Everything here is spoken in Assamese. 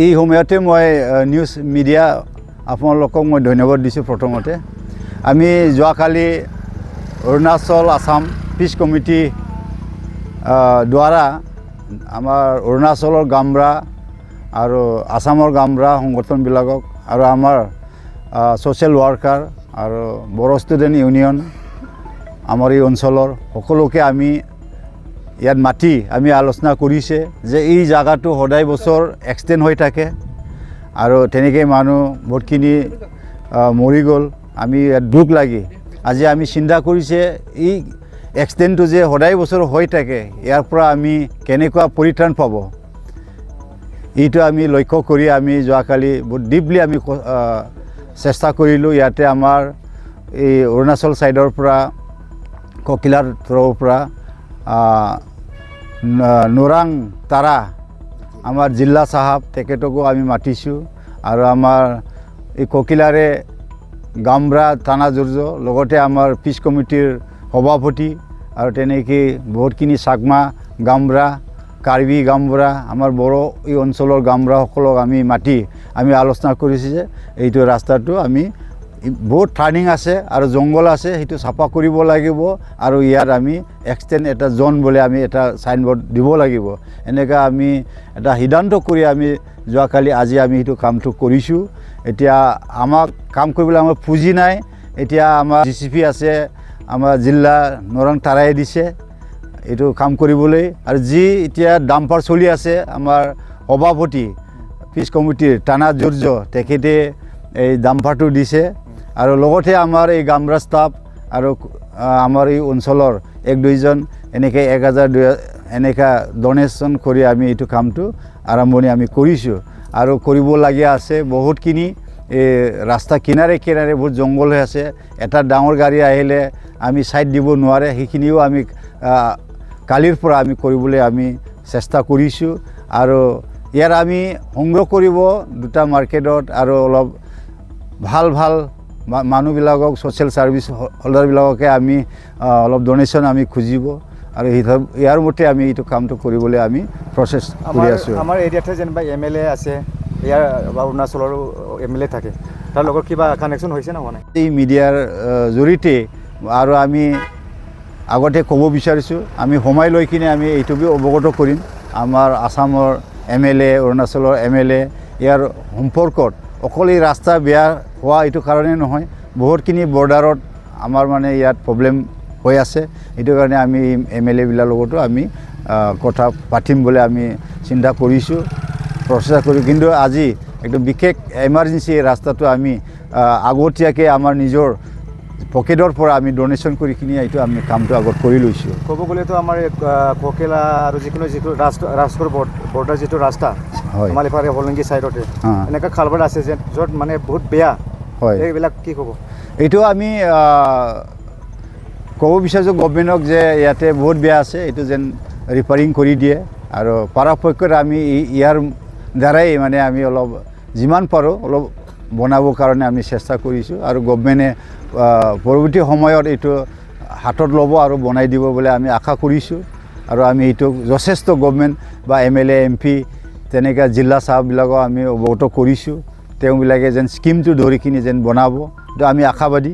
এই সময়তে মই নিউজ মিডিয়া আপোনালোকক মই ধন্যবাদ দিছোঁ। প্ৰথমতে আমি যোৱাকালি অৰুণাচল আসাম পিছ কমিটি দ্বাৰা আমাৰ অৰুণাচলৰ গামৰা আৰু আসামৰ গামৰা সংগঠনবিলাকক আৰু আমাৰ ছ'চিয়েল ৱাৰ্কাৰ আৰু বড়ো ষ্টুডেণ্ট ইউনিয়ন আমাৰ এই অঞ্চলৰ সকলোকে আমি ইয়াত মাতি আমি আলোচনা কৰিছে যে এই জায়গাটো সদায় বছৰ এক্সটেণ্ড হৈ থাকে আৰু তেনেকৈ মানুহ বহুতখিনি মৰি গ'ল। আমি ইয়াত দুখ লাগি আজি আমি চিন্তা কৰিছে এই এক্সটেণ্ডটো যে সদায় বছৰ হৈ থাকে ইয়াৰ পৰা আমি কেনেকুৱা পৰিত্ৰাণ পাব, এইটো আমি লক্ষ্য কৰি আমি যোৱাকালি বহুত ডিপলি আমি চেষ্টা কৰিলোঁ। ইয়াতে আমাৰ এই অৰুণাচল ছাইডৰ পৰা ককিলাৰ তৰফৰ পৰা নোৰাং তাৰা আমাৰ জিলা চাহাব তেখেতকো আমি মাতিছোঁ আৰু আমাৰ এই ককিলাৰে গামৰা থানা জুৰ্জ লগতে আমাৰ পিছ কমিটিৰ সভাপতি আৰু তেনেকৈ বহুতখিনি চাকমা গামৰা কাৰ্বি গামৰা আমাৰ বড়ো এই অঞ্চলৰ গামৰাসকলক আমি মাতি আমি আলোচনা কৰিছোঁ যে এইটো ৰাস্তাটো আমি বহুত টাৰ্ণিং আছে আৰু জংঘল আছে, সেইটো চাফা কৰিব লাগিব আৰু ইয়াত আমি এক্সটেণ্ড এটা জ'ন বুলি আমি এটা চাইনবোৰ্ড দিব লাগিব। এনেকৈ আমি এটা সিদ্ধান্ত কৰি আমি যোৱাকালি আজি আমি সেইটো কামটো কৰিছোঁ। এতিয়া আমাক কাম কৰিবলৈ আমাৰ পুঁজি নাই। এতিয়া আমাৰ DCP আছে, আমাৰ জিলা নোৰাং তাৰাই দিছে এইটো কাম কৰিবলৈ আৰু যি এতিয়া ডাম্পাৰ চলি আছে আমাৰ সভাপতি পিছ কমিটিৰ থানা জুৰ্জ তেখেতে এই ডাম্পাৰটো দিছে আৰু লগতে আমাৰ এই গামৰা ষ্টাফ আৰু আমাৰ এই অঞ্চলৰ 1-2জন এনেকৈ 1000 এনেকৈ ডনেশ্যন কৰি আমি এইটো কামটো আৰম্ভণি আমি কৰিছোঁ আৰু কৰিবলগীয়া আছে বহুতখিনি। এই ৰাস্তা কিনাৰে কিনাৰে বহুত জংঘল হৈ আছে, এটা ডাঙৰ গাড়ী আহিলে আমি ছাইড দিব নোৱাৰে, সেইখিনিও আমি কালিৰ পৰা আমি কৰিবলৈ আমি চেষ্টা কৰিছোঁ আৰু ইয়াৰ আমি সংগ্ৰহ কৰিব দুটা মাৰ্কেটত আৰু অলপ ভাল ভাল মানুহবিলাকক ছ'চিয়েল ছাৰ্ভিচ হোল্ডাৰবিলাককে আমি অলপ ডনেশ্যন আমি খুজিব আৰু ইয়াৰ মতে আমি এইটো কামটো কৰিবলৈ আমি প্ৰচেছ কৰি আছোঁ। আমাৰ এৰিয়াতে যেনিবা MLA আছে, ইয়াৰ অৰুণাচলৰো MLA থাকে, তাৰ লগত কিবা কানেকশ্যন হৈছে নে হোৱা নাই? এই মিডিয়াৰ জৰিয়তে আৰু আমি আগতে ক'ব বিচাৰিছোঁ আমি সময় লৈ কিনে আমি এইটোকে অৱগত কৰিম। আমাৰ আসামৰ MLA অৰুণাচলৰ MLA ইয়াৰ সম্পৰ্কত অকল এই ৰাস্তা বেয়া হোৱা এইটো কাৰণে নহয়, বহুতখিনি বৰ্ডাৰত আমাৰ মানে ইয়াত প্ৰব্লেম হৈ আছে। এইটো কাৰণে আমি MLA বিলাকৰ লগতো আমি কথা পাতিম বুলি আমি চিন্তা কৰিছোঁ, প্ৰচেষ্টা কৰিছোঁ। কিন্তু আজি একদম বিশেষ এমাৰ্জেঞ্চি এই ৰাস্তাটো আমি আগতীয়াকৈ আমাৰ নিজৰ পকেটৰ পৰা আমি ডনেশ্যন কৰি কিনি এইটো আমি কামটো আগত কৰি লৈছোঁ। ক'ব গ'লেতো আমাৰ ককিলা আৰু যিটো ৰাজগড় বৰ্ডাৰ যিটো ৰাস্তা আমাৰ ইফালে হলংগী ছাইডতে এনেকুৱা খালবাৰ আছে যে য'ত মানে বহুত বেয়া হয়, এইবিলাক কি ক'ব? এইটো আমি ক'ব বিচাৰিছোঁ গভৰ্ণমেণ্টক যে ইয়াতে বহুত বেয়া আছে, এইটো যেন ৰিপেয়াৰিং কৰি দিয়ে আৰু পৰাপক্ষত আমি ইয়াৰ দ্বাৰাই মানে আমি অলপ যিমান পাৰোঁ অলপ বনাবৰ কাৰণে আমি চেষ্টা কৰিছোঁ আৰু গভৰ্ণমেণ্টে পৰৱৰ্তী সময়ত এইটো হাতত ল'ব আৰু বনাই দিব বুলি আমি আশা কৰিছোঁ আৰু আমি এইটো যথেষ্ট গভৰ্ণমেণ্ট বা MLA MP তেনেকৈ জিলা চাহাববিলাকক আমি অৱগত কৰিছোঁ, তেওঁবিলাকে যেন স্কিমটো ধৰি কিনি যেন বনাব, এইটো আমি আশাবাদী।